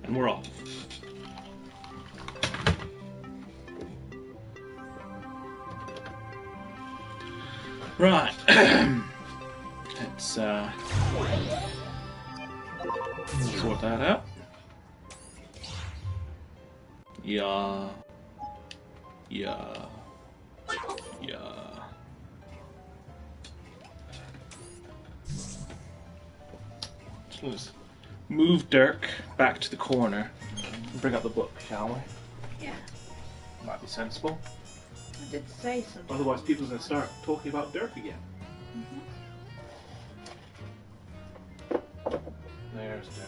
And we're off. Right. Let's sort that out. Yeah. Yeah. Yeah. So let's move Dirk back to the corner and bring up the book, shall we? Yeah. Might be sensible. I did say something. Otherwise, people are going to start talking about Dirk again. There's Dirk.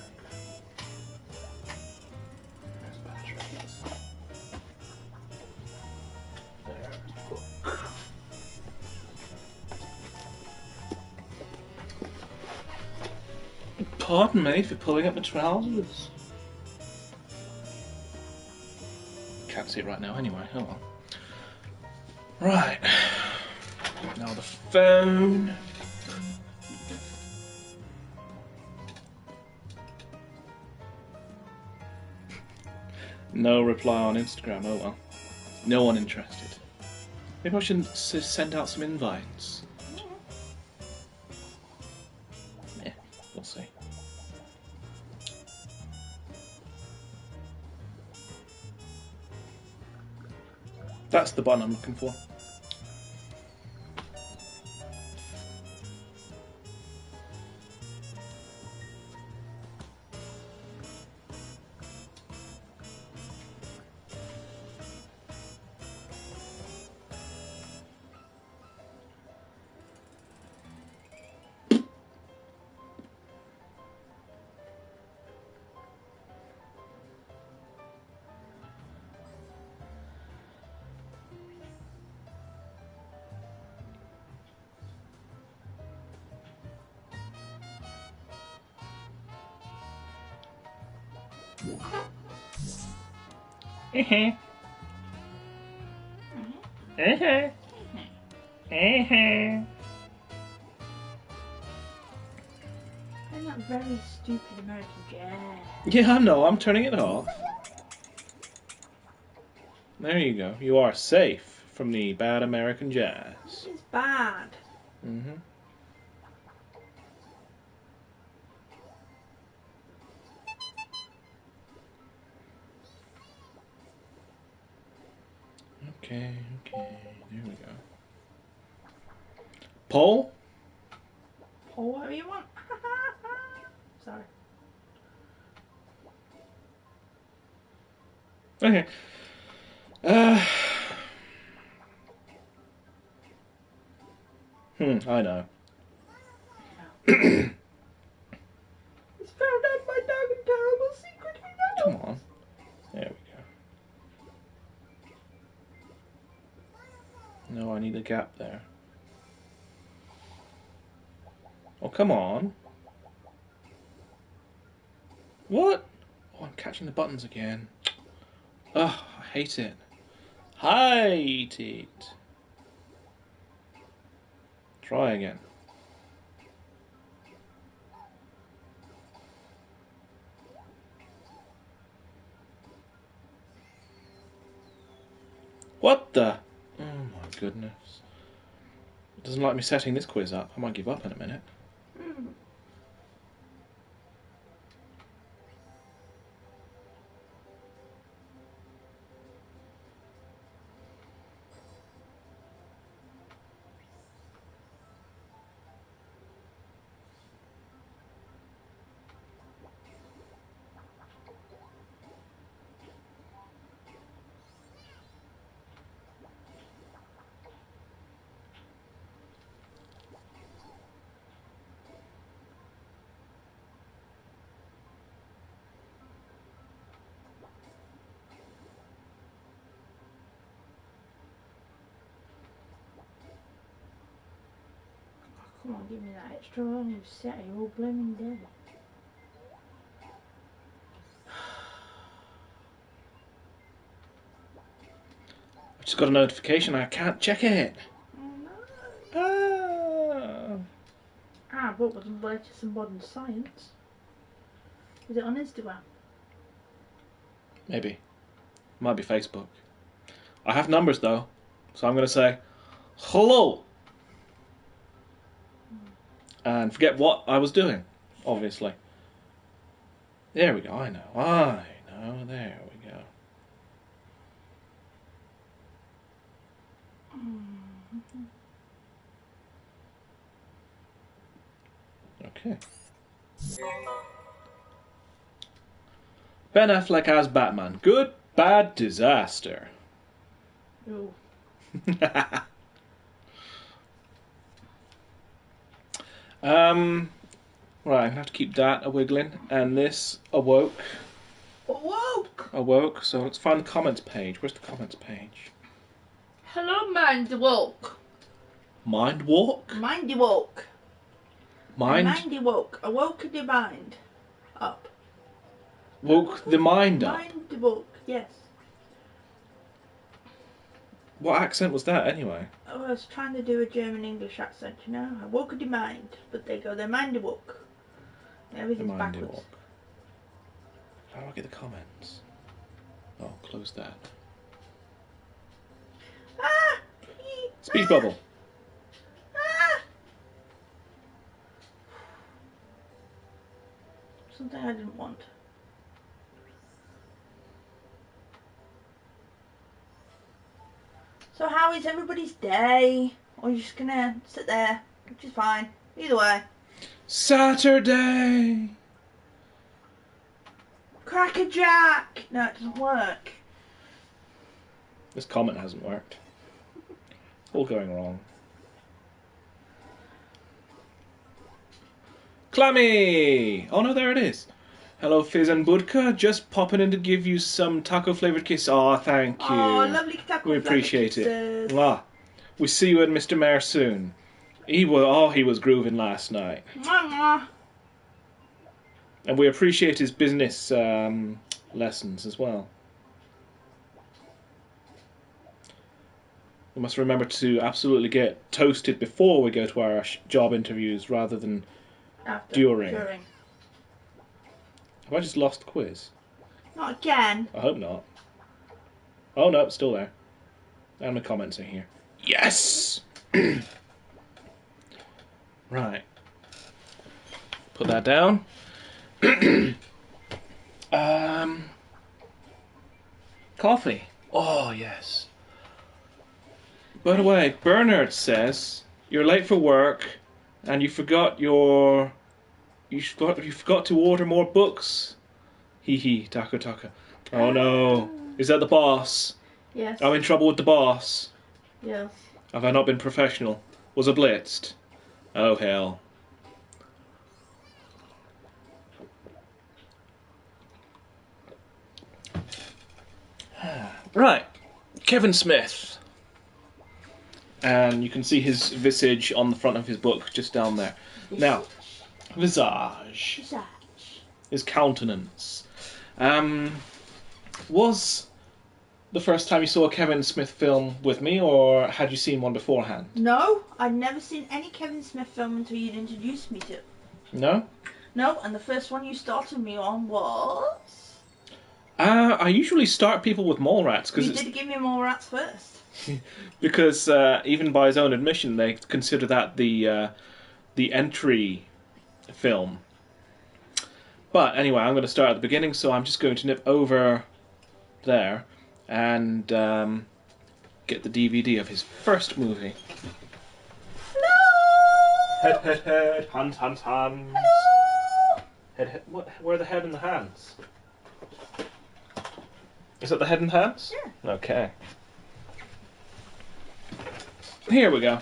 There's batteries. There's book. Pardon me for pulling up my trousers. Can't see it right now anyway, oh well. Right. Now the phone. No reply on Instagram, oh well. No one interested. Maybe I should send out some invites. Yeah, we'll see. That's the button I'm looking for. They're not very stupid American jazz. Yeah, I know, I'm turning it off. There you go. You are safe from the bad American jazz. It's bad. Mm-hmm. Okay, there we go. Poll? Or whatever you want. Sorry. Okay. I know. It's found out my dark and terrible secret, you know. Come on. There we go. No, I need a gap there. Oh, come on. What? Oh, I'm catching the buttons again. Ugh, I hate it. Hate it. Try again. What the? Oh my goodness. It doesn't like me setting this quiz up. I might give up in a minute. Come on, give me that extra one. You've set it all blooming dead. I've just got a notification. I can't check it. Oh no. Ah, but with the latest and modern science. Is it on Instagram? Maybe. Might be Facebook. I have numbers though, so I'm going to say hello. And forget what I was doing, obviously. There we go. I know. There we go. Okay. Ben Affleck as Batman. Good, bad, disaster. Oh. Right, I have to keep that a wiggling, and this awoke. Awoke. So let's find the comments page. Where's the comments page? Hello, Mind Woke. Mind walk. Mindy Woke. Mind Mindy Woke. Awoke the mind. Up. woke the mind up. Mindy Woke. Yes. What accent was that anyway? I was trying to do a German English accent, you know. I woke the mind, but they go, they're Mindy Woke. Everything's Mindy backwards. walk. How do I get the comments? Oh, close that. Ah! Speech Ah! bubble. Ah! Something I didn't want. So how is everybody's day? Or are you just gonna sit there, which is fine. Either way. Saturday. Crackerjack! No, it doesn't work. This comment hasn't worked. All going wrong. Clammy! Oh no, there it is. Hello, Fizz and Budka. Just popping in to give you some taco-flavoured kiss. Oh, thank you. Oh, lovely taco. We appreciate it. kisses. Mwah. We see you and Mr. Mayor soon. He was grooving last night. Mwah, mwah. And we appreciate his business lessons as well. We must remember to absolutely get toasted before we go to our job interviews rather than After. during. During. Have I just lost the quiz? Not again. I hope not. Oh no, it's still there. And the comments are here. Yes! Right. Put that down. Coffee. Oh, yes. By the way, Bernard says you're late for work and you forgot to order more books. Hee hee, taco taco. Oh no. Is that the boss? Yes. I'm in trouble with the boss. Yes. Have I not been professional? Was I blitzed? Oh hell. Right. Kevin Smith. And you can see his visage on the front of his book just down there. Now, visage. His countenance. Was the first time you saw a Kevin Smith film with me, or had you seen one beforehand? No, I'd never seen any Kevin Smith film until you'd introduced me to it. No? No, and the first one you started me on was... I usually start people with Mallrats You did give me Mallrats first. because even by his own admission, they consider that the entry film. But anyway, I'm going to start at the beginning, so I'm just going to nip over there and get the DVD of his first movie. Hello! Head, hands. Hello! Head. What? Where are the head and the hands? Is that the head and hands? Yeah. Okay. Here we go.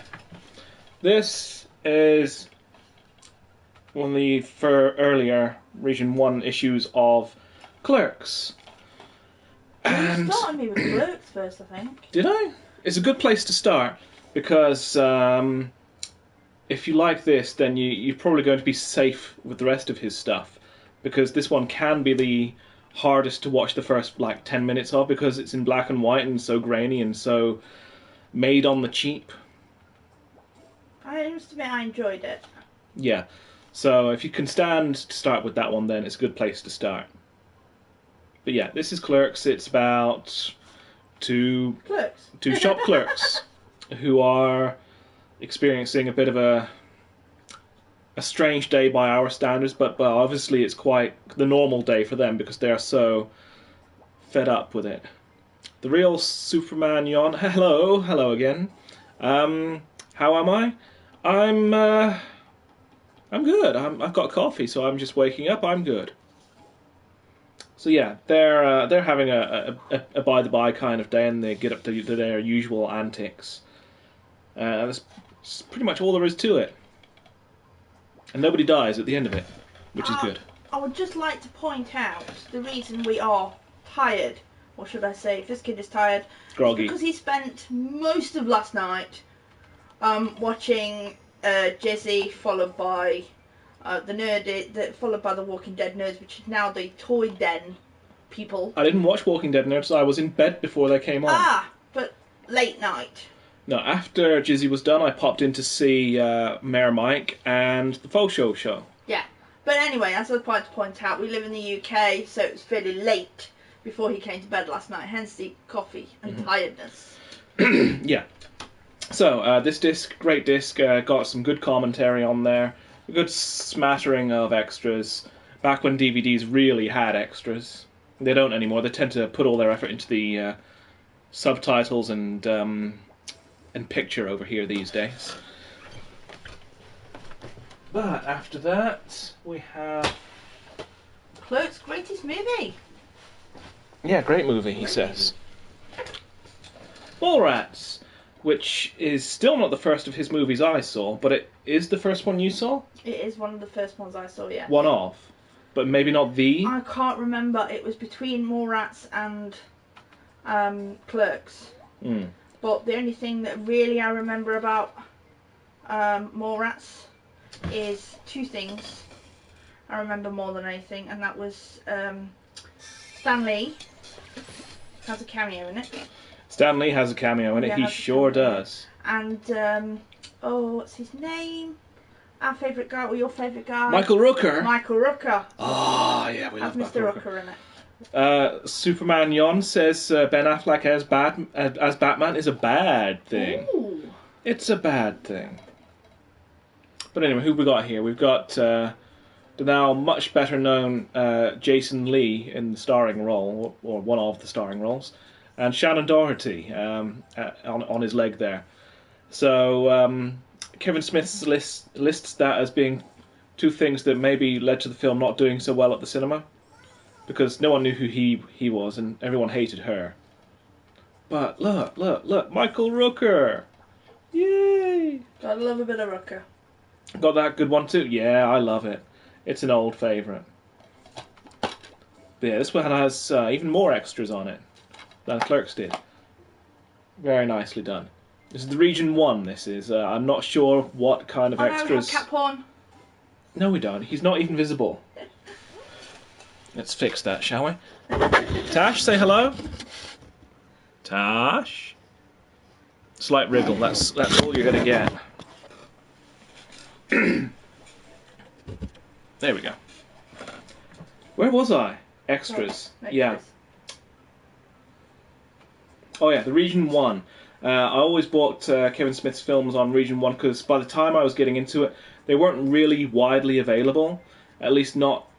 This is one of the earlier Region 1 issues of Clerks. And You started me with Clerks first, I think. did I? It's a good place to start because if you like this, then you're probably going to be safe with the rest of his stuff, because this one can be the hardest to watch the first 10 minutes of, because it's in black and white and so grainy and so made on the cheap. I must admit I enjoyed it. Yeah. So if you can stand to start with that one, then it's a good place to start. But yeah, this is Clerks. It's about two shop clerks who are experiencing a bit of a strange day by our standards, but obviously it's quite the normal day for them because they are so fed up with it. The real Superman yawn. Hello again. How am I? I'm good. I've got coffee, so I'm just waking up. I'm good. So yeah, they're having a by the by kind of day, and they get up to their usual antics. That's pretty much all there is to it. And nobody dies at the end of it, which is good. I would just like to point out the reason we are tired, or should I say, this kid is tired, Groggy. because he spent most of last night watching Jizzy, followed by followed by the Walking Dead nerds, which is now the Toy Den people. I didn't watch Walking Dead nerds. I was in bed before they came on. But late night. No, after Jizzy was done, I popped in to see Mayor Mike and the Faux Show. Yeah. But anyway, as I was trying to point out, we live in the UK, so it was fairly late before he came to bed last night, hence the coffee and tiredness. Yeah. So, this disc, great disc, got some good commentary on there, a good smattering of extras, back when DVDs really had extras. They don't anymore, they tend to put all their effort into the subtitles and picture over here these days. But after that, we have... Clerks' greatest movie. Yeah, great movie, he says. Mallrats, which is still not the first of his movies I saw, but it is the first one you saw? It is one of the first ones I saw, yeah. One of, but maybe not the? I can't remember. It was between Mallrats and Clerks. Mm. But the only thing that really I remember about Mallrats is two things I remember more than anything, and that was Stan Lee has a cameo in it. Stan Lee has a cameo in it, he sure does. And, what's his name? Our favourite guy, or your favourite guy? Michael Rooker. Michael Rooker. Oh, yeah, we love Mr. Michael Rooker in it. Superman Yon says Ben Affleck as Batman is a bad thing. Ooh. It's a bad thing. But anyway, who we got here? We've got the now much better known Jason Lee in the starring role, or one of the starring roles, and Shannon Doherty on his leg there. So Kevin Smith lists that as being two things that maybe led to the film not doing so well at the cinema, because no one knew who he was and everyone hated her. But look, Michael Rooker! Yay! Gotta love a bit of Rooker. Got that good one too? Yeah, I love it. It's an old favourite. But yeah, this one has even more extras on it than Clerks did. Very nicely done. This is the Region 1, this is. I'm not sure what kind of extras... No, we have cat porn. No, we don't. He's not even visible. Let's fix that, shall we? Tash, say hello. Tash. Slight wriggle, that's all you're going to get. There we go. Where was I? Extras. Oh, yeah. Oh yeah, the Region 1. I always bought Kevin Smith's films on Region 1 because by the time I was getting into it, they weren't really widely available. At least not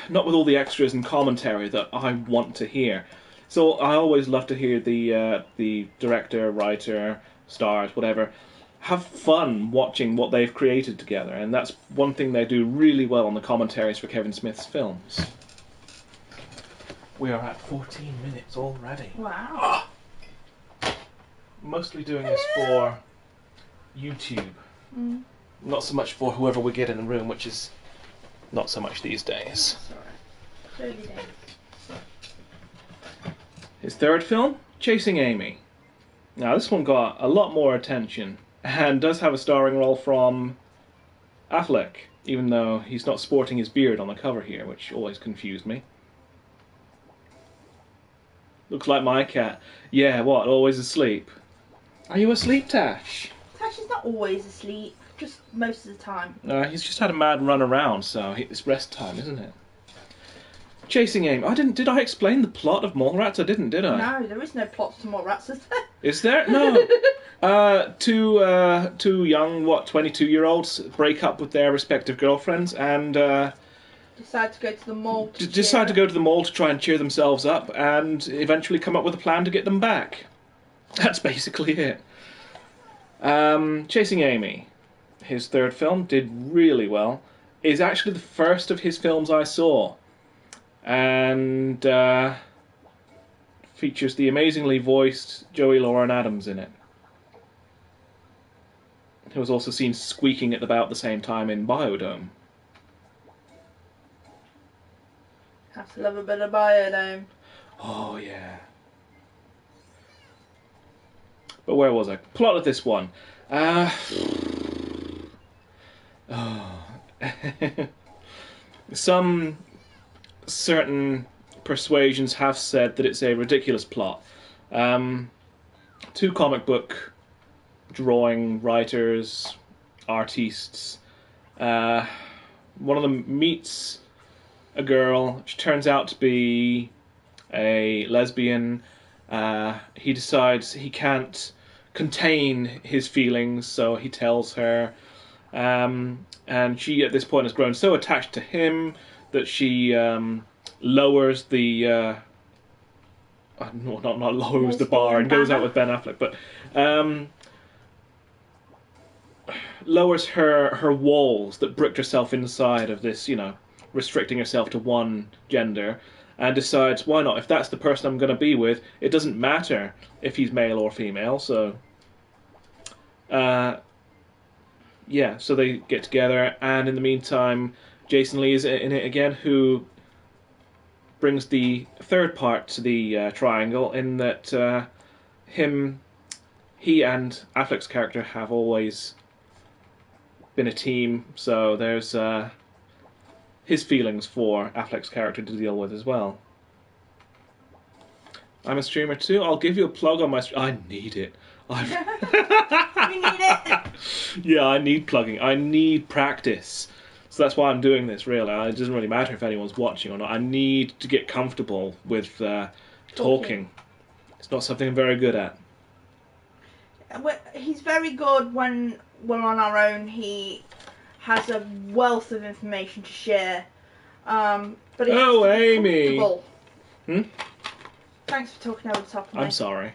with all the extras and commentary that I want to hear. So I always love to hear the director, writer, stars, whatever, have fun watching what they've created together, and that's one thing they do really well on the commentaries for Kevin Smith's films. We are at 14 minutes already. Wow. Mostly doing this for YouTube. Mm. Not so much for whoever we get in the room, which is not so much these days. Sorry. His third film, Chasing Amy. Now this one got a lot more attention and does have a starring role from Affleck, even though he's not sporting his beard on the cover here, which always confused me. Looks like my cat. Yeah, what, always asleep? Are you asleep, Tash? Tash is not always asleep, just most of the time. He's just had a mad run around, so it's rest time, isn't it? Chasing Amy. Did I explain the plot of Mallrats? I didn't, did I? No, there is no plot to Mallrats, is there? Is there? No. Two young, 22-year-olds break up with their respective girlfriends and Decide to go to the mall. Decide to go to the mall to try and cheer themselves up, and eventually come up with a plan to get them back. That's basically it. Chasing Amy, his third film, did really well. Is actually the first of his films I saw, and features the amazingly voiced Joey Lauren Adams in it, who was also seen squeaking at about the same time in Biodome. Have to love a bit of Biodome. Oh, yeah. But where was I? Plot of this one. Some certain persuasions have said that it's a ridiculous plot. Two comic book drawing writers, artists. One of them meets a girl. She turns out to be a lesbian. He decides he can't contain his feelings, so he tells her. And she, at this point, has grown so attached to him that she lowers the... not lowers the bar and goes out with Ben Affleck, but lowers her walls that bricked herself inside of this, restricting herself to one gender, and decides, why not? If that's the person I'm going to be with, it doesn't matter if he's male or female, so... yeah, so they get together, and in the meantime, Jason Lee is in it again, who brings the third part to the triangle, in that he and Affleck's character have always been a team, so there's his feelings for Affleck's character to deal with as well. I'm a streamer too. I'll give you a plug on my I need it. You need it. Yeah, I need plugging. I need practice. So that's why I'm doing this, really. It doesn't really matter if anyone's watching or not. I need to get comfortable with talking. It's not something I'm very good at. He's very good when we're on our own. He has a wealth of information to share. But he has to be Amy! comfortable. Thanks for talking over the top of me. I'm sorry.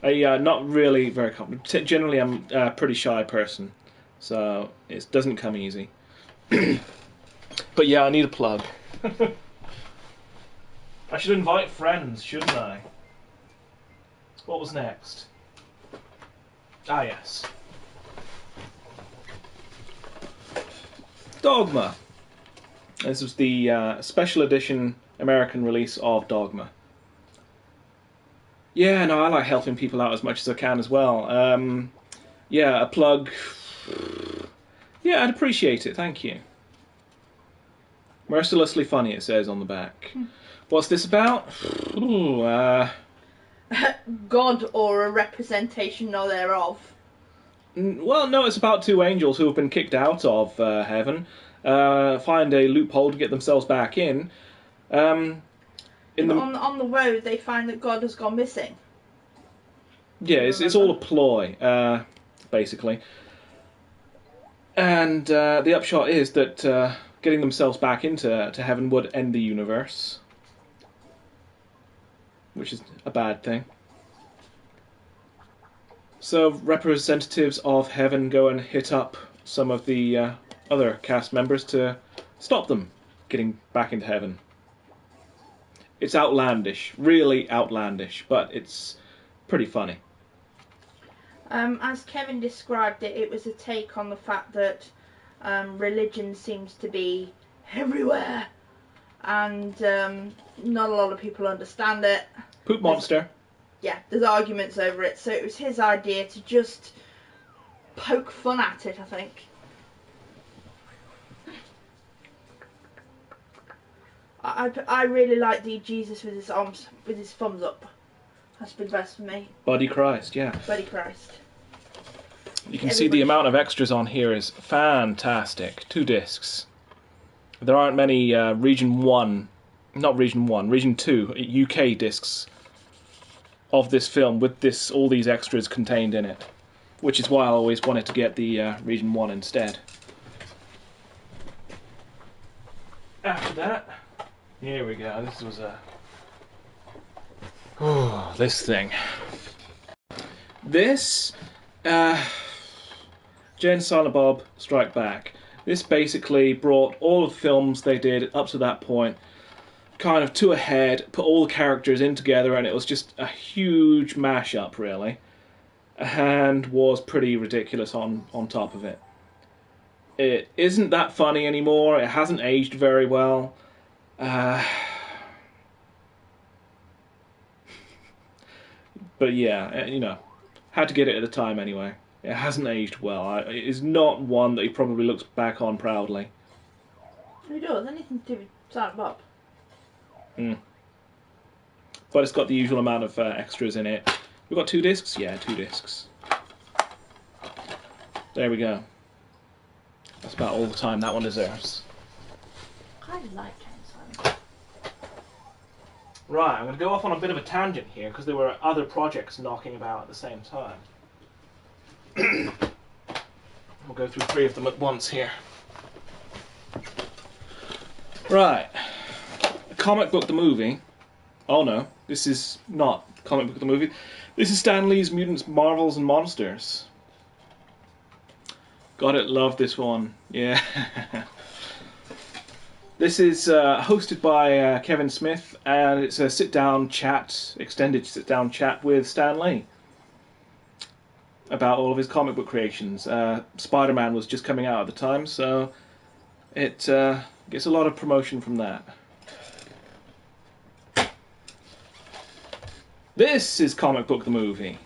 Not really very comfortable. Generally, I'm a pretty shy person, so it doesn't come easy. But yeah, I need a plug. I should invite friends, shouldn't I? What was next? Ah, yes. Dogma. This was the special edition American release of Dogma. Yeah, no, I like helping people out as much as I can as well. Yeah, a plug. Yeah, I'd appreciate it, thank you. Mercilessly funny, it says on the back. What's this about? Ooh, God, or a representation thereof. Well, no, it's about two angels who have been kicked out of heaven, find a loophole to get themselves back in. On the road, they find that God has gone missing. Yeah, it's all a ploy, basically. And the upshot is that getting themselves back into heaven would end the universe, which is a bad thing. So representatives of heaven go and hit up some of the other cast members to stop them getting back into heaven. It's outlandish, really outlandish, but it's pretty funny. As Kevin described it, it was a take on the fact that religion seems to be everywhere, and not a lot of people understand it. Poop monster. There's arguments over it, so it was his idea to just poke fun at it, I think. I really like the Jesus with his arms, with his thumbs up. That's been best for me. Buddy Christ, yeah. Buddy Christ. You can see the amount of extras on here is fantastic. 2 discs. There aren't many Region 1 not Region 1, Region 2 UK discs of this film with all these extras contained in it, which is why I always wanted to get the Region 1 instead. After that, here we go. This was this thing. This Jay and Silent Bob Strike Back. This basically brought all of the films they did up to that point kind of to a head, put all the characters in together, and it was just a huge mashup, really, and was pretty ridiculous on top of it. It isn't that funny anymore. It hasn't aged very well. But yeah, you know, had to get it at the time anyway. It hasn't aged well. It is not one that he probably looks back on proudly. Who does? Anything to do with Silent Bob? But it's got the usual amount of extras in it. We've got 2 discs? Yeah, 2 discs. There we go. That's about all the time that one deserves. I like Silent Bob. Right, I'm going to go off on a bit of a tangent here because there were other projects knocking about at the same time. We'll go through 3 of them at once here. Right. Comic Book the Movie. Oh no, this is not Comic Book the Movie. This is Stan Lee's Mutants, Marvels and Monsters. Got it, love this one. Yeah. This is hosted by Kevin Smith, and it's a sit-down chat, extended sit-down chat with Stan Lee about all of his comic book creations. Spider-Man was just coming out at the time, so it gets a lot of promotion from that. This is Comic Book the Movie.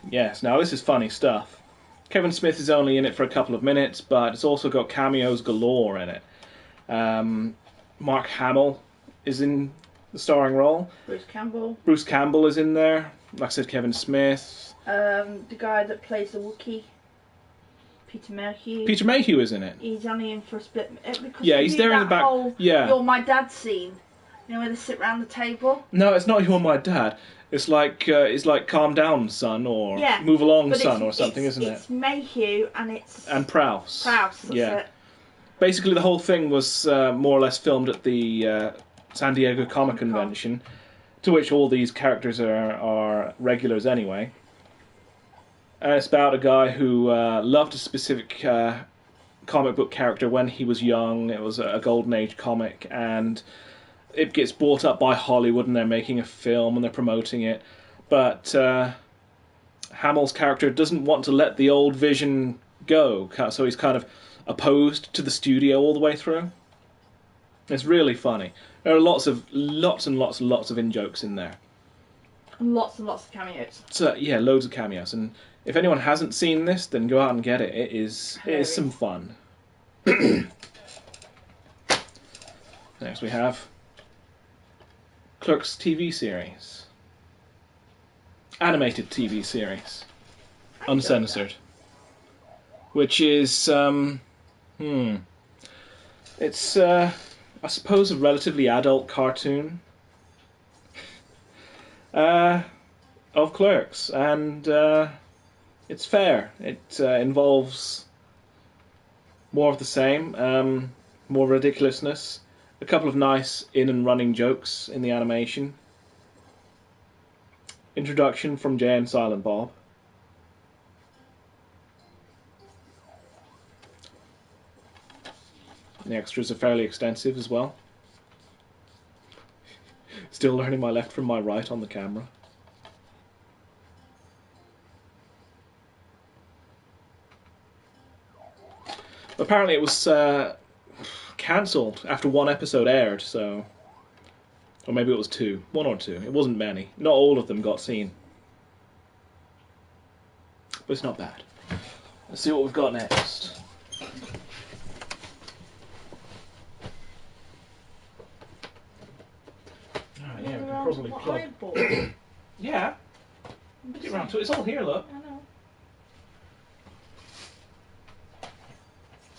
Yes, now this is funny stuff. Kevin Smith is only in it for a couple of minutes, but it's also got cameos galore in it. Mark Hamill is in the starring role. Bruce Campbell is in there. Like I said, Kevin Smith. The guy that plays the Wookiee. Peter Mayhew. Peter Mayhew is in it. He's only in for a split. Because yeah, he's there in the back. Yeah. You're My Dad scene. You know where they sit round the table? No, it's not You're My Dad. It's like Calm Down, Son, or Move Along, Son, or something, isn't it? It's Mayhew and Prowse. Prowse, that's it. Basically, the whole thing was more or less filmed at the San Diego Comic Convention, to which all these characters are regulars anyway. And it's about a guy who loved a specific comic book character when he was young. It was a Golden Age comic, and it gets bought up by Hollywood, and they're making a film and they're promoting it. But Hamill's character doesn't want to let the old vision go, so he's kind of opposed to the studio all the way through. It's really funny. There are lots and lots of in-jokes in there. And lots of cameos. So yeah, loads of cameos. And if anyone hasn't seen this, then go out and get it. It is some fun. Next we have Clerks TV series. Animated TV series. Uncensored. Which is it's I suppose a relatively adult cartoon of Clerks, and it's fair. It involves more of the same, more ridiculousness, a couple of nice in and running jokes in the animation, introduction from Jay and Silent Bob. The extras are fairly extensive as well. Still learning my left from my right on the camera. Apparently it was cancelled after 1 episode aired, so... Or maybe it was 2. 1 or 2. It wasn't many. Not all of them got seen. But it's not bad. Let's see what we've got next. Yeah, we can probably plug. Yeah. Get around to it. It's all here, look. I know.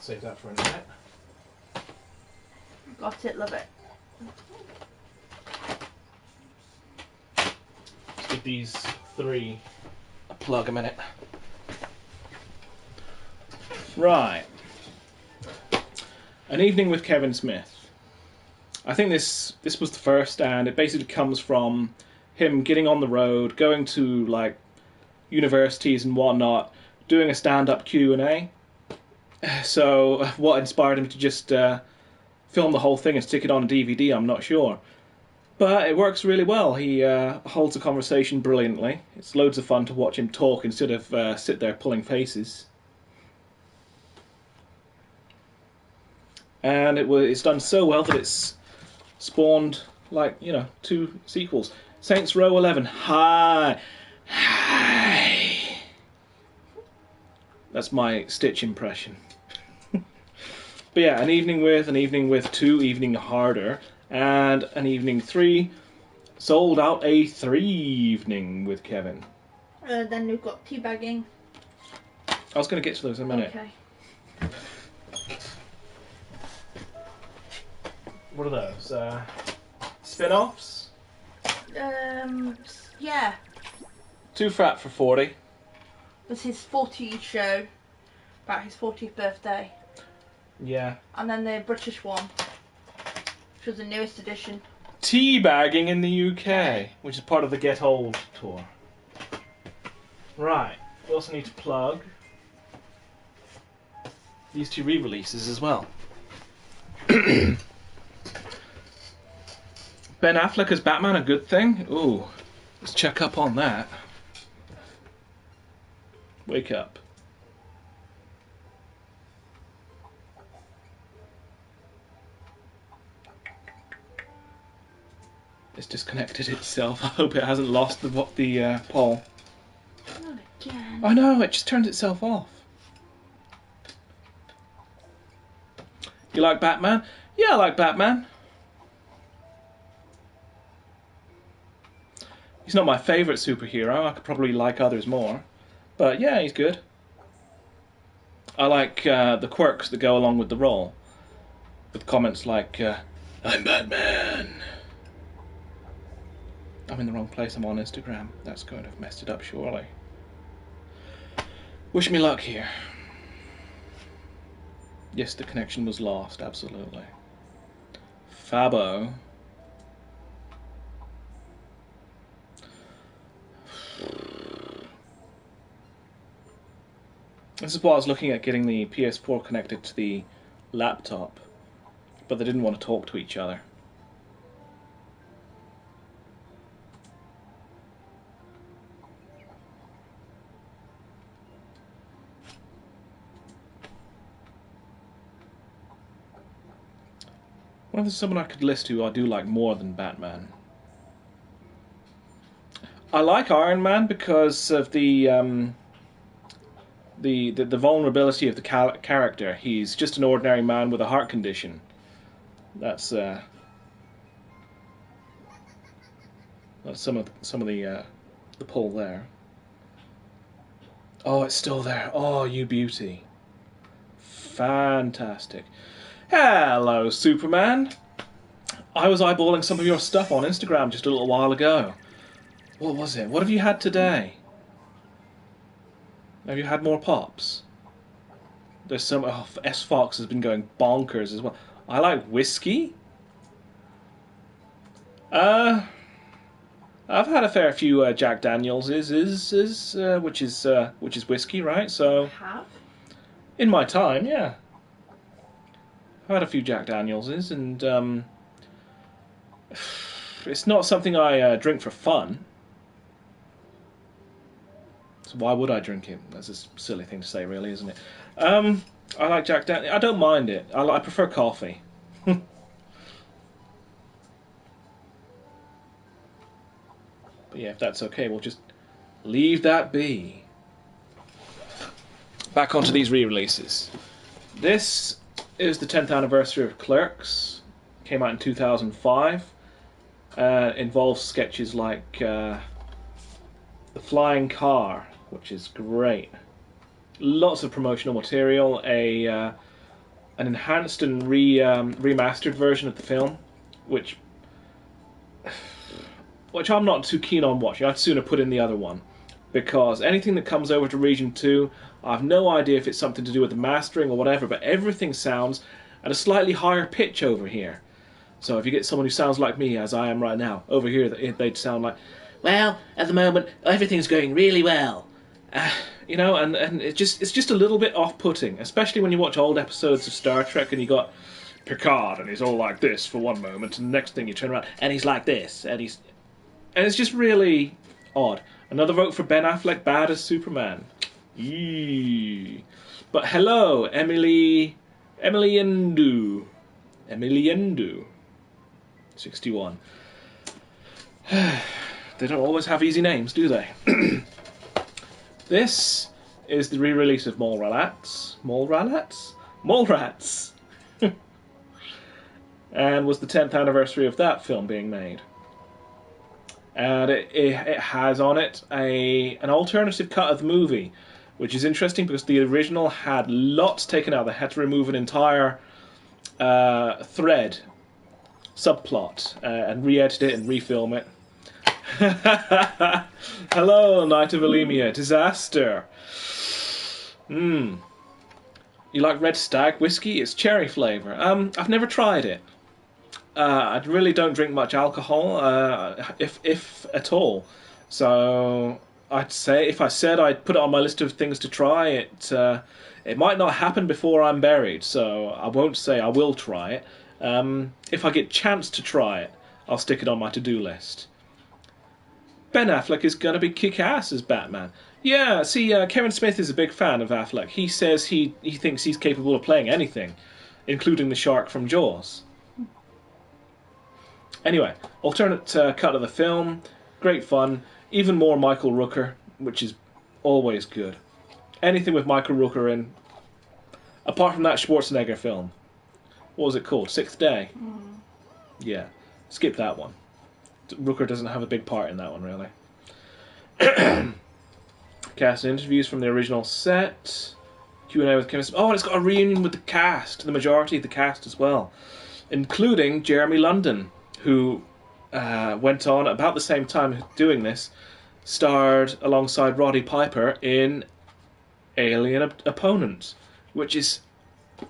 Save that for a minute. Got it, love it. Let's give these 3 a plug a minute. Right. An Evening with Kevin Smith. I think this was the first, and it basically comes from him getting on the road, going to like universities and whatnot, doing a stand-up Q&A. So what inspired him to just film the whole thing and stick it on a DVD, I'm not sure. But it works really well. He holds a conversation brilliantly. It's loads of fun to watch him talk instead of sit there pulling faces. And it's done so well that it's spawned, like, 2 sequels. Saints Row 11. Hi. That's my Stitch impression. But yeah, An Evening with 2, Evening Harder, and An Evening 3 sold out a 3 evening with Kevin. Then we've got Teabagging. I was going to get to those in a minute. Okay. What are those? Spin-offs? Yeah. Too Fat for 40. It was his 40th show, about his 40th birthday. Yeah. And then the British one, which was the newest edition. Teabagging in the UK, which is part of the Get Old tour. Right. We also need to plug these 2 re-releases as well. Ben Affleck as Batman, a good thing? Ooh, let's check up on that. Wake up. It's disconnected itself. I hope it hasn't lost the poll. Not again. Oh no, it just turned itself off. You like Batman? Yeah, I like Batman. He's not my favourite superhero. I could probably like others more. But yeah, he's good. I like the quirks that go along with the role. With comments like, I'm Batman. I'm in the wrong place. I'm on Instagram. That's going to have messed it up, surely. Wish me luck here. Yes, the connection was lost, absolutely. Fabo. This is why I was looking at getting the PS4 connected to the laptop, but they didn't want to talk to each other. Well, there's someone I could list who I do like more than Batman. I like Iron Man because of the vulnerability of the character. He's just an ordinary man with a heart condition. That's some of the pull there. Oh, it's still there. Oh, you beauty. Fantastic. Hello, Superman. I was eyeballing some of your stuff on Instagram just a little while ago. What was it? What have you had today? Have you had more pops? There's some... Oh, S-Fox has been going bonkers as well. I like whiskey. I've had a fair few Jack Daniels, which is whiskey, right? So Have? in my time, yeah, I've had a few Jack Daniels, and it's not something I drink for fun. So why would I drink it? That's a silly thing to say, really, isn't it? I like Jack Daniels. I don't mind it. I prefer coffee. But yeah, if that's okay, we'll just leave that be. Back onto these re-releases. This is the 10th anniversary of Clerks. Came out in 2005. Involves sketches like The Flying Car, which is great. Lots of promotional material. An enhanced and remastered version of the film, which I'm not too keen on watching. I'd sooner put in the other one, because anything that comes over to Region 2, I have no idea if it's something to do with the mastering or whatever, but everything sounds at a slightly higher pitch over here. So if you get someone who sounds like me, as I am right now, over here they'd sound like, well, at the moment, everything's going really well. You know, and it's just a little bit off-putting, especially when you watch old episodes of Star Trek and you got Picard and he's all like this for one moment, and the next thing you turn around and he's like this, and it's just really odd. Another vote for Ben Affleck, bad as Superman. Eee. But hello, Emily Endu. 61. They don't always have easy names, do they? This is the re-release of Mallrats, and was the 10th anniversary of that film being made. And it has on it an alternative cut of the movie, which is interesting because the original had lots taken out. They had to remove an entire subplot, and re-edit it and refilm it. Hello, Night of Alemia. Disaster. You like Red Stag whiskey? It's cherry flavour. I've never tried it. I really don't drink much alcohol, if at all. So I'd say if I said I'd put it on my list of things to try, it might not happen before I'm buried. So I won't say I will try it. If I get chance to try it, I'll stick it on my to-do list. Ben Affleck is going to be kick-ass as Batman. Yeah, see, Kevin Smith is a big fan of Affleck. He says he thinks he's capable of playing anything, including the shark from Jaws. Anyway, alternate cut of the film, great fun, even more Michael Rooker, which is always good. Anything with Michael Rooker in, apart from that Schwarzenegger film. What was it called? Sixth Day? Yeah, skip that one. Rooker doesn't have a big part in that one, really. Cast and interviews from the original set. Q&A with Kevin Smith. Oh, and it's got a reunion with the cast, the majority of the cast as well, including Jeremy London, who went on about the same time doing this, starred alongside Roddy Piper in Alien Opponent, which is...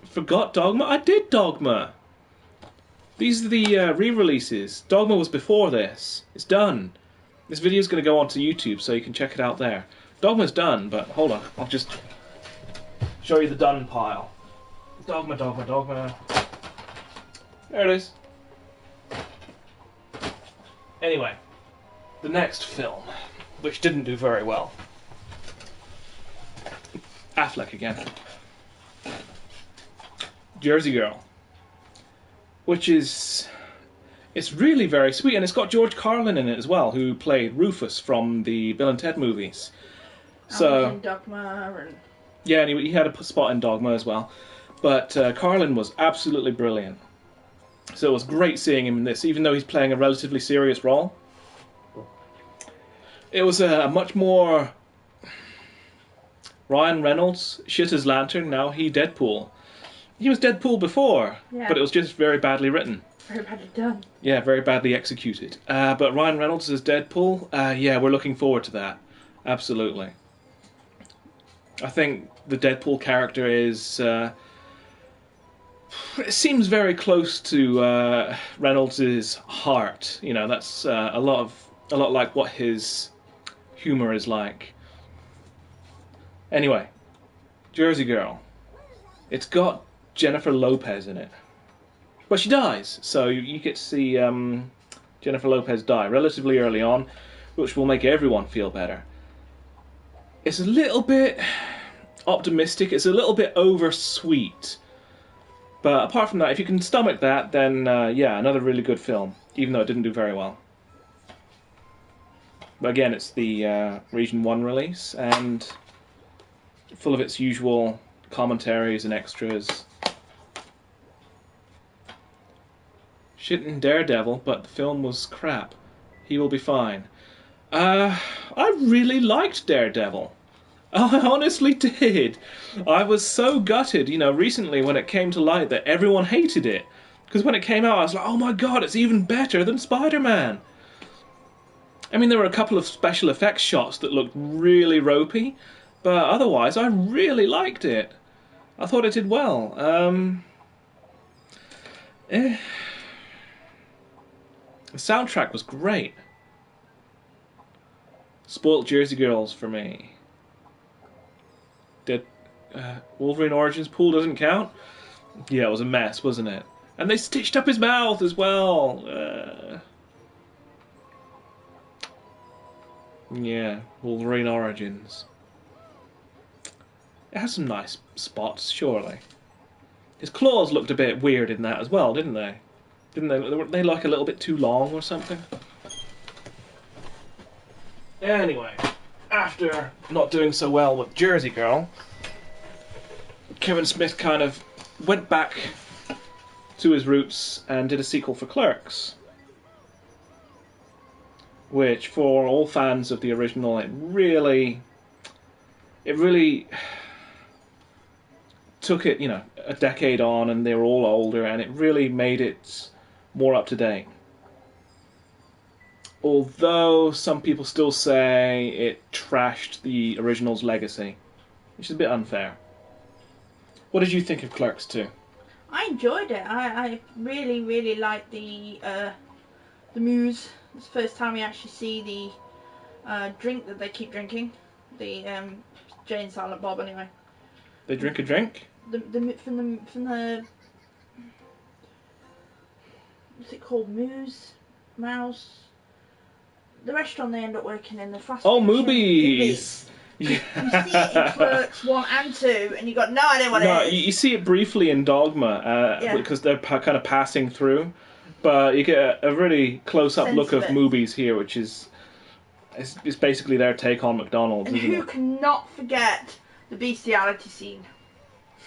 Forgot Dogma? I did Dogma! These are the re-releases. Dogma was before this. It's done. This video is going to go onto YouTube, so you can check it out there. Dogma's done, but hold on. I'll just show you the done pile. Dogma. There it is. Anyway, the next film, which didn't do very well. Affleck again. Jersey Girl. Which is... It's really very sweet, and it's got George Carlin in it as well, who played Rufus from the Bill and Ted movies. So in Dogma and... Yeah, and he had a spot in Dogma as well. But Carlin was absolutely brilliant. So it was great seeing him in this, even though he's playing a relatively serious role. It was a much more... Ryan Reynolds, shit as Lantern, now he Deadpool. He was Deadpool before, but it was just very badly written. Very badly done. Yeah, very badly executed. But Ryan Reynolds as Deadpool, yeah, we're looking forward to that. Absolutely. I think the Deadpool character is... it seems very close to Reynolds' heart. You know, that's a lot like what his humour is like. Anyway, Jersey Girl. It's got Jennifer Lopez in it. But she dies, so you get to see Jennifer Lopez die relatively early on, which will make everyone feel better. It's a little bit optimistic, it's a little bit over-sweet. But apart from that, if you can stomach that, then yeah, another really good film, even though it didn't do very well. But again, it's the Region 1 release, and full of its usual commentaries and extras. Shit in Daredevil, but the film was crap. He will be fine. I really liked Daredevil. I honestly did. I was so gutted, you know, recently when it came to light that everyone hated it. Because when it came out, I was like, oh my god, it's even better than Spider-Man. I mean, there were a couple of special effects shots that looked really ropey, but otherwise, I really liked it. I thought it did well. The soundtrack was great. Spoilt Jersey Girls for me. Did Wolverine Origins pool doesn't count? Yeah, it was a mess, wasn't it? And they stitched up his mouth as well. Yeah, Wolverine Origins. It has some nice spots, surely. His claws looked a bit weird in that as well, didn't they? Didn't they? Were they like a little bit too long or something? Anyway, after not doing so well with Jersey Girl, Kevin Smith kind of went back to his roots and did a sequel for Clerks, which, for all fans of the original, it really took it, you know, a decade on, and they were all older, and it really made it more up to date. Although some people still say it trashed the original's legacy, which is a bit unfair. What did you think of Clerks 2? I enjoyed it. I really, really liked the Muse. It's the first time we actually see the drink that they keep drinking. The Jay and Silent Bob, anyway. They drink a drink? From the what's it called? Mouse. The restaurant they end up working in, the fast food. Oh, Moobies! Yeah. You see it in Clerks 1 and 2, and you got no idea what it is. You see it briefly in Dogma, because they're kind of passing through, but you get a really close-up look of Moobies here, which is it's basically their take on McDonald's. And isn't who it? cannot forget the bestiality scene?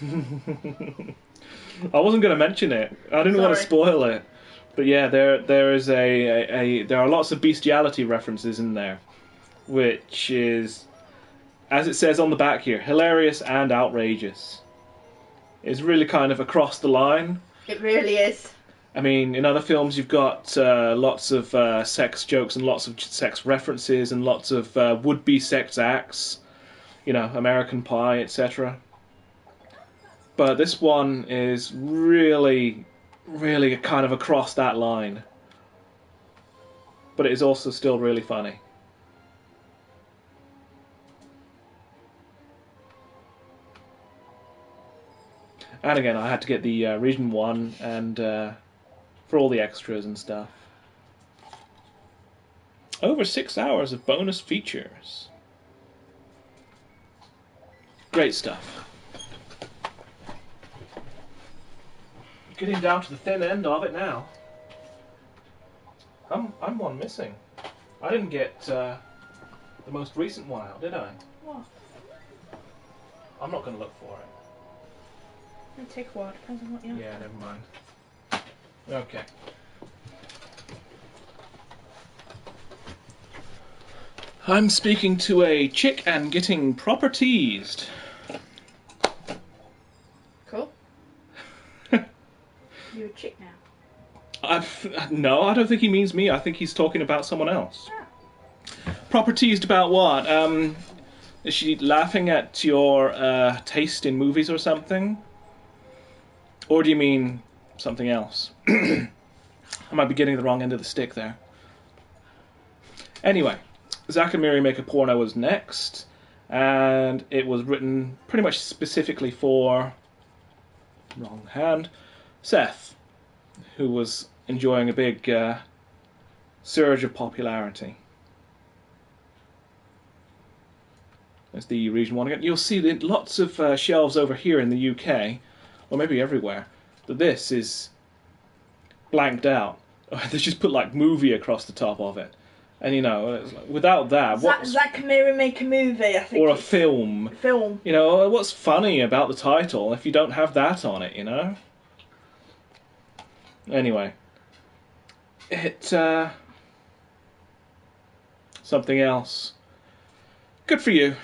I wasn't going to mention it. I didn't want to spoil it. But yeah, there is there are lots of bestiality references in there, which is, as it says on the back here, hilarious and outrageous. It's really kind of across the line. It really is. I mean, in other films you've got lots of sex jokes and lots of sex references and lots of would-be sex acts, you know, American Pie, etc. But this one is really kind of across that line. But it is also still really funny. And again, I had to get the Region 1 and for all the extras and stuff. Over 6 hours of bonus features. Great stuff. Getting down to the thin end of it now. I'm one missing. I didn't get the most recent one out, did I? What? I'm not going to look for it. It'll take a while, depends on what you have. Yeah, never mind. Okay. I'm speaking to a chick and getting proper teased. Cool. You're a chick now. No, I don't think he means me. I think he's talking about someone else. Ah. Proper teased about what? Is she laughing at your taste in movies or something? Or do you mean something else? I might be getting the wrong end of the stick there. Anyway, Zack and Miri Make a Porno was next, and it was written pretty much specifically for, wrong hand, Seth, who was enjoying a big surge of popularity. There's the Region 1 again. You'll see that lots of shelves over here in the UK, or maybe everywhere, that this is blanked out. They just put like movie across the top of it. And you know, it's like, without that, Zack and Miri Make a Movie, I think. Or a film. Film. You know, what's funny about the title if you don't have that on it, you know? Anyway. Something else. Good for you.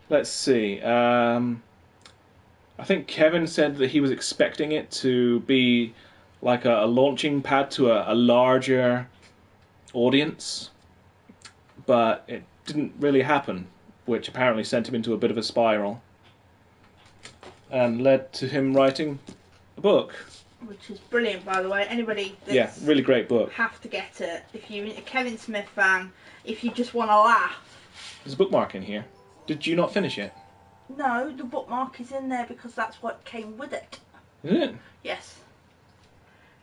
Let's see. I think Kevin said that he was expecting it to be like a launching pad to a larger audience, but it didn't really happen, which apparently sent him into a bit of a spiral and led to him writing a book. Which is brilliant, by the way. Anybody that's Yeah, really great book. have to get it. If you're a Kevin Smith fan, if you just want to laugh. There's a bookmark in here. Did you not finish it? No, the bookmark is in there because that's what came with it. Is it? Yes.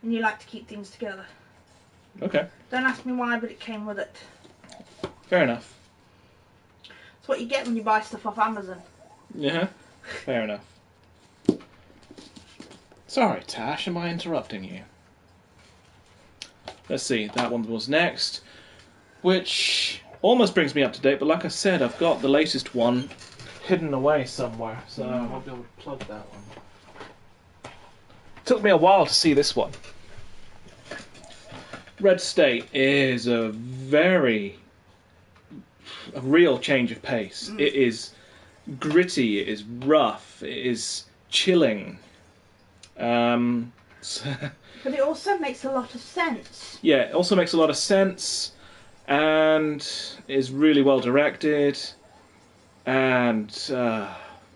And you like to keep things together. Okay. Don't ask me why, but it came with it. Fair enough. It's what you get when you buy stuff off Amazon. Yeah, fair enough. Sorry, Tash, am I interrupting you? Let's see, that one was next, which almost brings me up to date, but like I said, I've got the latest one hidden away somewhere, so I won't be able to plug that one. Took me a while to see this one. Red State is a real change of pace. It is gritty, it is rough, it is chilling. But it also makes a lot of sense. Yeah, it also makes a lot of sense and is really well directed. And,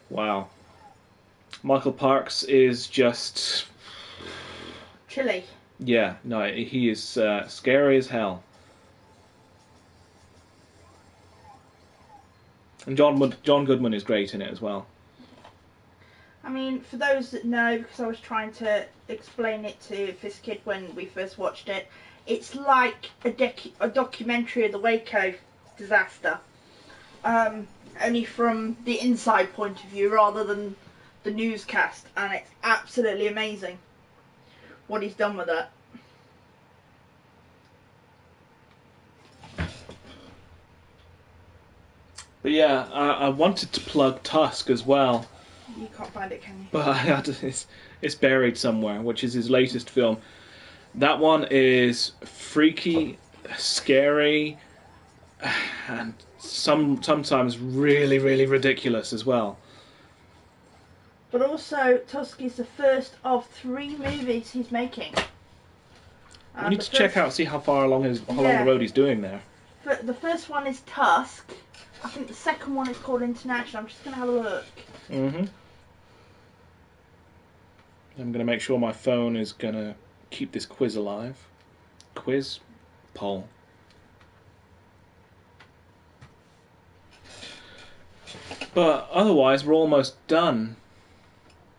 wow. Michael Parks is just... Chilly. Yeah, no, he is scary as hell. And John Goodman is great in it as well. I mean, for those that know, because I was trying to explain it to fizzkid when we first watched it, it's like a documentary of the Waco disaster. Only from the inside point of view rather than the newscast, and it's absolutely amazing what he's done with it. But yeah, I wanted to plug Tusk as well. You can't find it, can you? But it's buried somewhere, which is his latest film. That one is freaky, scary, and sometimes really, really ridiculous as well. But also, Tusk is the first of 3 movies he's making. We need to check out, see how far along along the road he's doing there. The first one is Tusk. I think the second one is called International. I'm just going to have a look. Mm-hmm. I'm going to make sure my phone is going to keep this quiz alive. Quiz? Poll. But otherwise, we're almost done.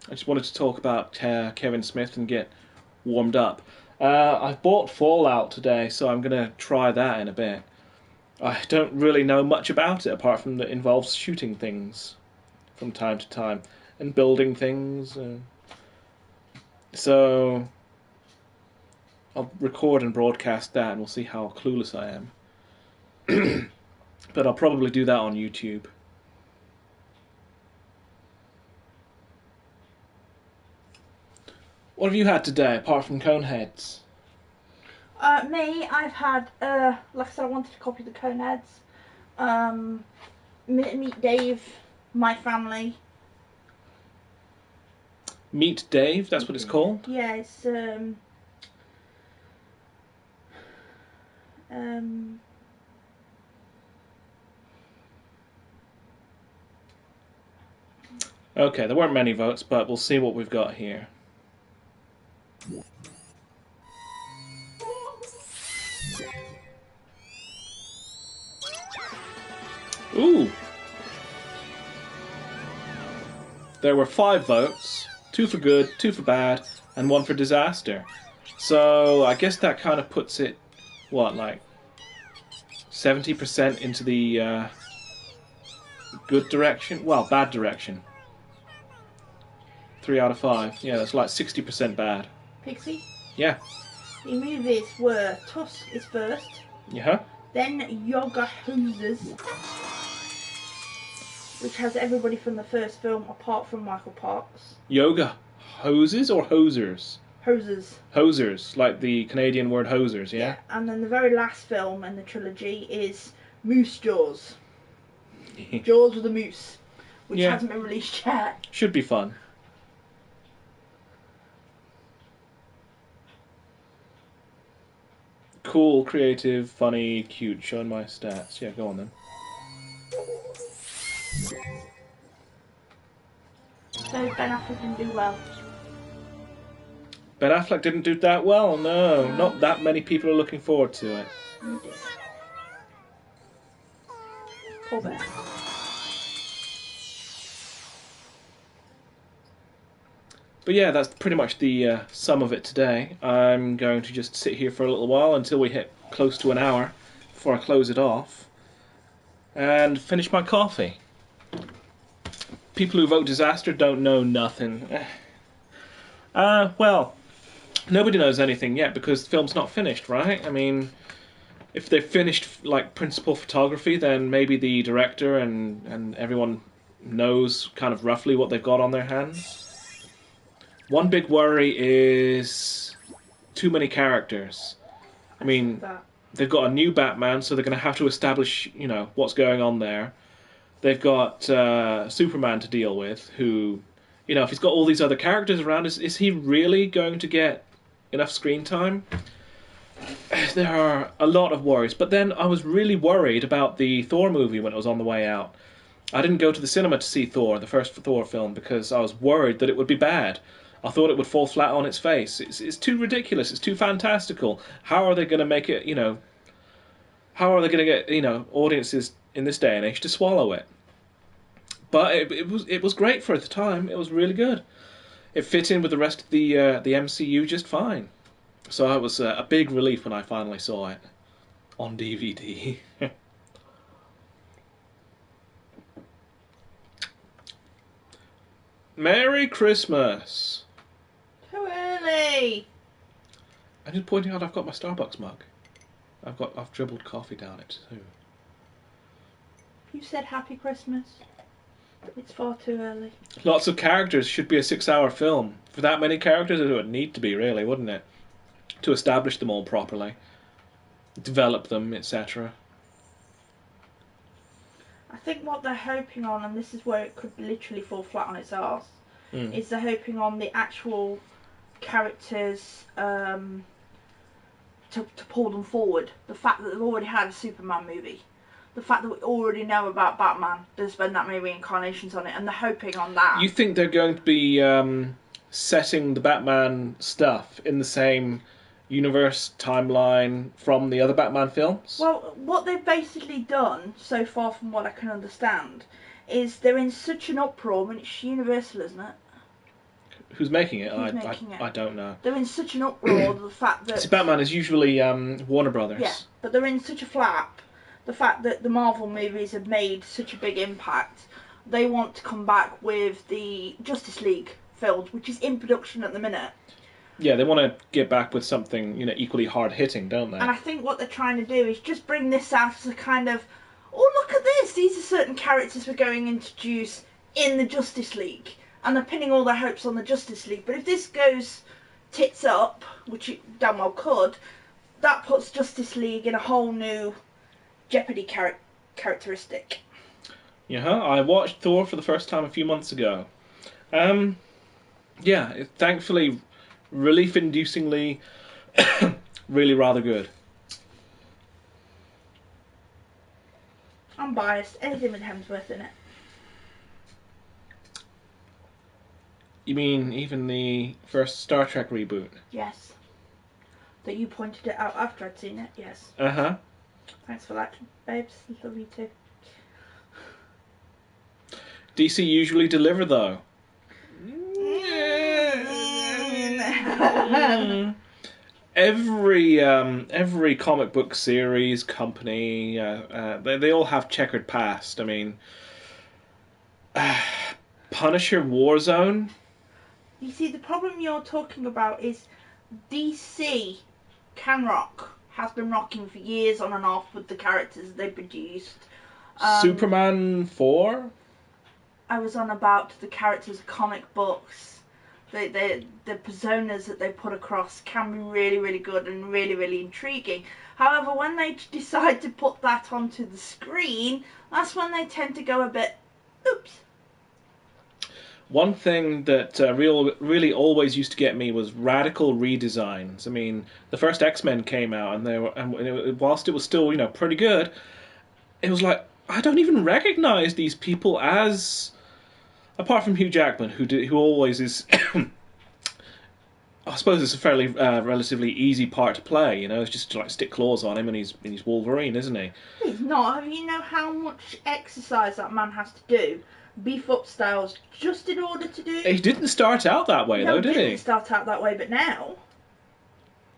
I just wanted to talk about Kevin Smith and get warmed up. I bought Fallout today, so I'm going to try that in a bit. I don't really know much about it, apart from that it involves shooting things from time to time and building things. So I'll record and broadcast that, and we'll see how clueless I am. But I'll probably do that on YouTube. What have you had today, apart from Coneheads? Me, I've had, like I said, I wanted to copy the Coneheads. Meet Dave, My Family. Meet Dave, that's what it's called? Yeah, it's, Okay, there weren't many votes, but we'll see what we've got here. Ooh! There were 5 votes, 2 for good, 2 for bad, and 1 for disaster. So I guess that kind of puts it, what, like 70% into the good direction? Well, bad direction. 3 out of 5. Yeah, that's like 60% bad. Pixie. Yeah. The movies were Tusk is first. Yeah. Then Yoga Hosers, which has everybody from the first film apart from Michael Parks. Yoga hoses or hosers? Hosers. Hosers, like the Canadian word hosers, yeah? And then the very last film in the trilogy is Moose Jaws. Jaws with a moose, which hasn't been released yet. Should be fun. Cool, creative, funny, cute. Showing my stats. Yeah, go on then. So Ben Affleck didn't do well. Ben Affleck didn't do that well. No, not that many people are looking forward to it. Poor Ben. But yeah, that's pretty much the sum of it today. I'm going to just sit here for a little while until we hit close to an hour before I close it off and finish my coffee. People who vote disaster don't know nothing. Well, nobody knows anything yet because the film's not finished, right? I mean, if they've finished like principal photography, then maybe the director and everyone knows kind of roughly what they've got on their hands. One big worry is too many characters. I mean, they've got a new Batman, so they're going to have to establish, you know, what's going on there. They've got Superman to deal with, who, you know, if he's got all these other characters around, is he really going to get enough screen time? There are a lot of worries. But then I was really worried about the Thor movie when it was on the way out. I didn't go to the cinema to see Thor, the first Thor film, because I was worried that it would be bad. I thought it would fall flat on its face. It's too ridiculous. It's too fantastical. How are they going to make it, you know... How are they going to get, you know, audiences in this day and age to swallow it? But it was great for the time. It was really good. It fit in with the rest of the MCU just fine. So it was a big relief when I finally saw it on DVD. Merry Christmas! Too early! I'm just pointing out I've got my Starbucks mug. I've dribbled coffee down it too. You said Happy Christmas. It's far too early. Lots of characters. Should be a 6-hour film. For that many characters, it would need to be, really, wouldn't it? To establish them all properly. Develop them, etc. I think what they're hoping on, and this is where it could literally fall flat on its arse, is they're hoping on the actual characters to pull them forward. The fact that they've already had a Superman movie. The fact that we already know about Batman. There's been that many reincarnations on it, and they're hoping on that. You think they're going to be setting the Batman stuff in the same universe timeline from the other Batman films? Well, what they've basically done, so far from what I can understand, is they're in such an uproar. I mean, it's Universal, isn't it? Who's making it? Who's making it? I don't know. They're in such an uproar, the fact that... See, Batman is usually Warner Brothers. Yeah, but they're in such a flap. The fact that the Marvel movies have made such a big impact, they want to come back with the Justice League films, which is in production at the minute. Yeah, they want to get back with something, you know, equally hard-hitting, don't they? And I think what they're trying to do is just bring this out as a kind of, oh, look at this, these are certain characters we're going to introduce in the Justice League. And they're pinning all their hopes on the Justice League. But if this goes tits up, which it damn well could, that puts Justice League in a whole new Jeopardy characteristic. Yeah, I watched Thor for the first time a few months ago. Yeah, thankfully, relief-inducingly, really rather good. I'm biased. Anything with Hemsworth in it. You mean even the first Star Trek reboot? Yes. That you pointed it out after I'd seen it, yes. Uh-huh. Thanks for that, babes. Love you too. DC usually deliver, though. Every comic book series, company, they all have checkered past. I mean, Punisher Warzone. You see, the problem you're talking about is DC can rock. Has been rocking for years on and off with the characters they produced. Superman 4? I was on about the characters of comic books. The personas that they put across can be really, really good and really, really intriguing. However, when they decide to put that onto the screen, that's when they tend to go a bit, oops. One thing that really always used to get me was radical redesigns. I mean, the first X-Men came out, and whilst it was still pretty good, it was like I don't even recognize these people as, apart from Hugh Jackman, who always is. I suppose it's a fairly relatively easy part to play. It's just to, like, stick claws on him, and he's Wolverine, isn't he? He's not. You know how much exercise that man has to do, beef up styles, just in order to do. He didn't start out that way, though, did he? He didn't start out that way, but now.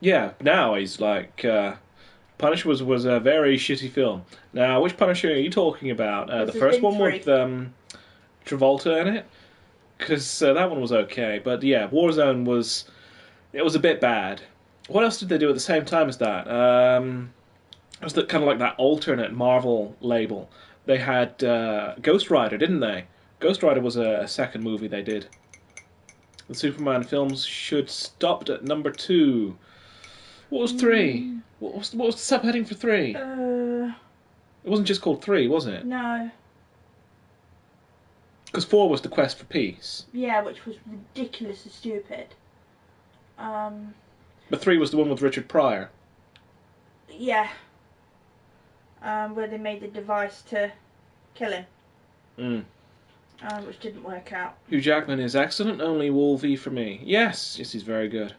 Yeah, now he's like. Punisher was a very shitty film. Now, which Punisher are you talking about? The first one with Travolta in it? Because that one was okay. But yeah, Warzone was a bit bad. What else did they do at the same time as that? It was kind of like that alternate Marvel label. They had Ghost Rider, didn't they? Ghost Rider was a second movie they did. The Superman films should stopped at number 2. What was 3? What was the subheading for 3? It wasn't just called 3, was it? No. Because 4 was The Quest for Peace. Yeah, which was ridiculously stupid. But 3 was the one with Richard Pryor. Yeah. Where they made the device to kill him. Which didn't work out. Hugh Jackman is excellent, only Wolvie for me. Yes, he's very good.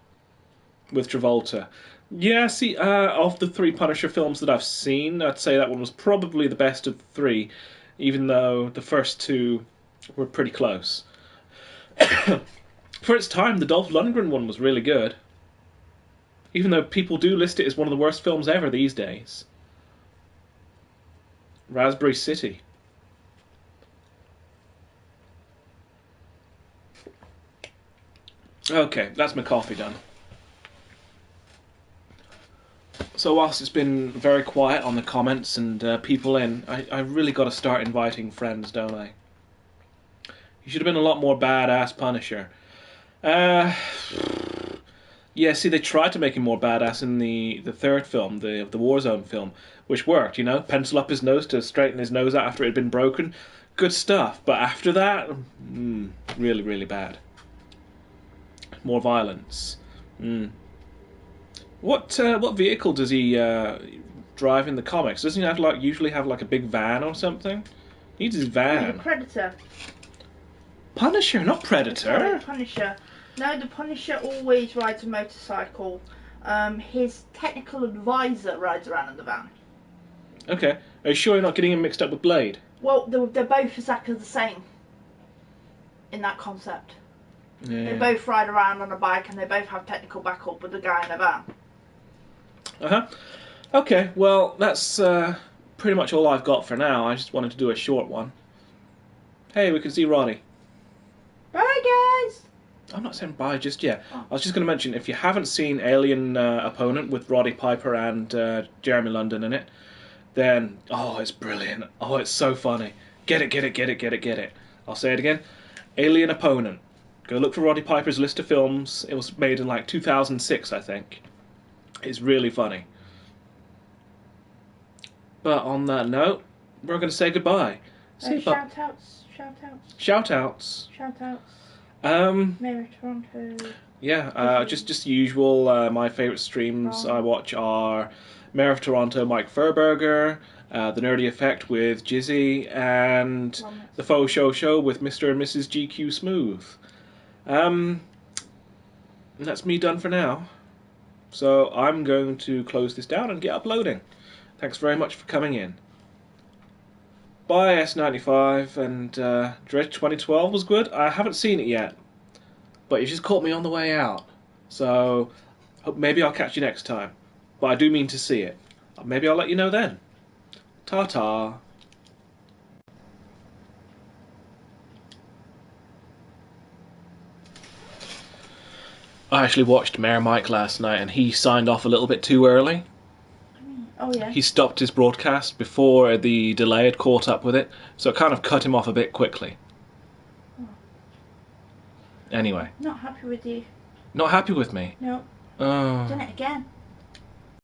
With Travolta. Yeah, see, of the 3 Punisher films that I've seen, I'd say that one was probably the best of the 3, even though the first 2 were pretty close. For its time, the Dolph Lundgren one was really good. Even though people do list it as one of the worst films ever these days. Raspberry City. Okay, that's my coffee done. So whilst it's been very quiet on the comments and people in, I really got to start inviting friends, don't I? You should have been a lot more badass Punisher. Yeah, see, they tried to make him more badass in the third film, the Warzone film, which worked, pencil up his nose to straighten his nose out after it had been broken. Good stuff, but after that, really, really bad. More violence. What vehicle does he drive in the comics? Doesn't he usually have like a big van or something? He needs his van. Predator. Punisher, not Predator. Sorry, Punisher. No, the Punisher always rides a motorcycle. His technical advisor rides around in the van. Okay. Are you sure you're not getting him mixed up with Blade? Well, they're both exactly the same in that concept. Yeah. They both ride around on a bike and they both have technical backup with the guy in the van. Okay, well, that's pretty much all I've got for now. I just wanted to do a short one. Hey, we can see Roddy. Bye, guys! I'm not saying bye just yet. I was just going to mention, if you haven't seen Alien Opponent with Roddy Piper and Jeremy London in it, then, oh, it's brilliant. Oh, it's so funny. Get it. I'll say it again. Alien Opponent. Go look for Roddy Piper's list of films. It was made in like 2006, I think. It's really funny. But on that note, we're going to say goodbye. Shout-outs. Mary Toronto. Yeah, just the usual. My favourite streams I watch are Mayor of Toronto, Mike Furberger, The Nerdy Effect with Jizzy, and The Faux Show with Mr. and Mrs. GQ Smooth. And that's me done for now. So I'm going to close this down and get uploading. Thanks very much for coming in. Bye, S95, and Dredge 2012 was good. I haven't seen it yet, but you just caught me on the way out. So maybe I'll catch you next time. But I do mean to see it. Maybe I'll let you know then. Ta-ta. I actually watched Mayor Mike last night, and he signed off a little bit too early. Oh, yeah. He stopped his broadcast before the delay had caught up with it, so it kind of cut him off a bit quickly. Oh. Anyway. Not happy with you. Not happy with me? No. Oh. Done it again.